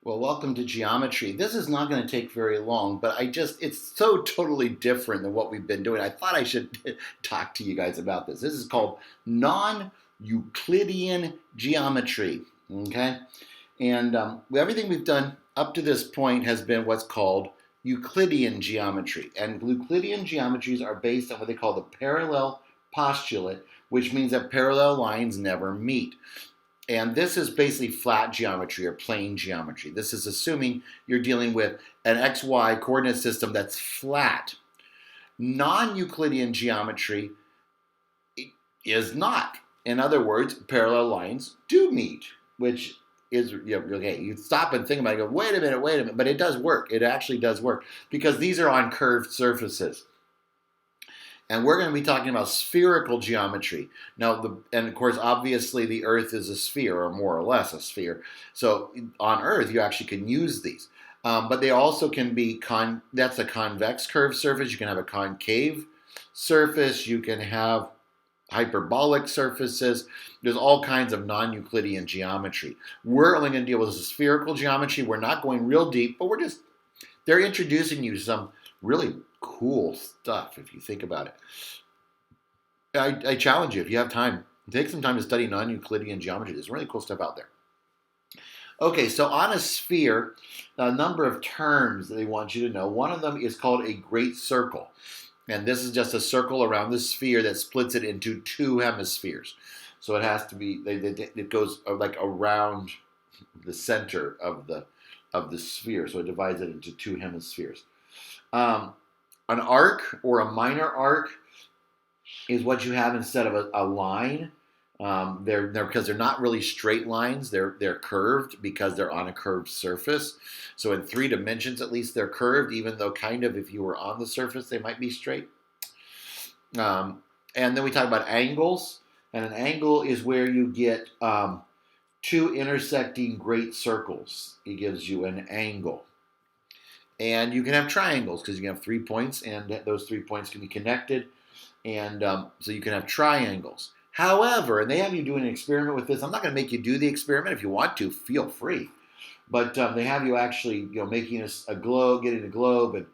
Well, welcome to geometry. This is not going to take very long, but it's so totally different than what we've been doing. I thought I should talk to you guys about this. This is called non Euclidean geometry. Okay? And everything we've done up to this point has been what's called Euclidean geometry. And Euclidean geometries are based on what they call the parallel postulate, which means that parallel lines never meet. And this is basically flat geometry or plane geometry. This is assuming you're dealing with an XY coordinate system that's flat. Non-Euclidean geometry is not. In other words, parallel lines do meet, which is, okay, you stop and think about it and go, wait a minute, but it does work. It actually does work because these are on curved surfaces. And we're going to be talking about spherical geometry. Now, and of course, obviously the Earth is a sphere, or more or less a sphere. So on Earth, you actually can use these. But they also can be, that's a convex curved surface. You can have a concave surface. You can have hyperbolic surfaces. There's all kinds of non-Euclidean geometry. We're only going to deal with spherical geometry. We're not going real deep, but they're introducing you to some really cool stuff if you think about it. I challenge you, if you have time, take some time to study non-Euclidean geometry. There's really cool stuff out there. Okay, so on a sphere, a number of terms that they want you to know. One of them is called a great circle. And this is just a circle around the sphere that splits it into two hemispheres. So it has to be, it goes like around the center of the sphere. So it divides it into two hemispheres. An arc or a minor arc is what you have instead of a line. They're because they're not really straight lines. They're curved because they're on a curved surface. So in 3 dimensions, at least, they're curved, even though kind of if you were on the surface, they might be straight. And then we talk about angles. And an angle is where you get two intersecting great circles. It gives you an angle. And you can have triangles because you can have 3 points, and those 3 points can be connected. And so you can have triangles. However, and they have you do an experiment with this. I'm not going to make you do the experiment. If you want to, feel free. But they have you actually, making a globe, getting a globe and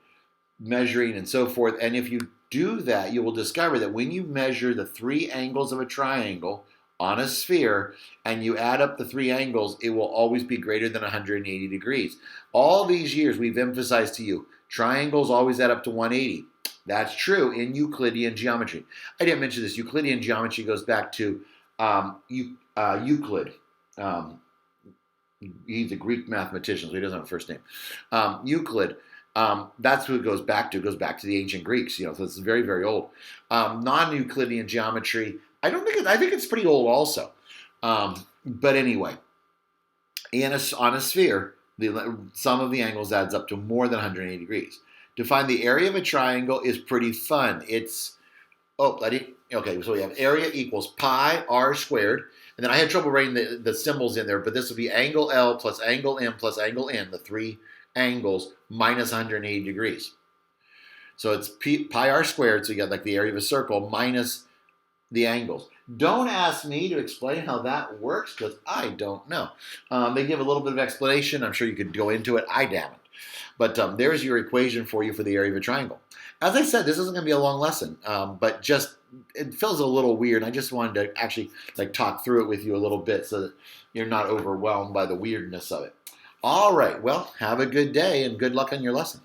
measuring and so forth. And if you do that, you will discover that when you measure the 3 angles of a triangle on a sphere and you add up the 3 angles, it will always be greater than 180 degrees. All these years we've emphasized to you, triangles always add up to 180. That's true in Euclidean geometry. I didn't mention this. Euclidean geometry goes back to Euclid. He's a Greek mathematician, so he doesn't have a first name. Euclid. That's who it goes back to. It goes back to the ancient Greeks. So it's very, very old. Non-Euclidean geometry, I think it's pretty old also. But anyway, on a sphere, the sum of the angles adds up to more than 180 degrees. To find the area of a triangle is pretty fun. So we have area equals pi r squared. And then I had trouble writing the symbols in there, but this would be angle L plus angle M plus angle N, the 3 angles, minus 180 degrees. So it's pi r squared, so you got like the area of a circle, minus the angles. Don't ask me to explain how that works because I don't know. They give a little bit of explanation. I'm sure you could go into it. I doubt it. But there's your equation for you for the area of a triangle. As I said, this isn't going to be a long lesson, but it feels a little weird. I just wanted to actually talk through it with you a little bit so that you're not overwhelmed by the weirdness of it. All right, well, have a good day and good luck on your lesson.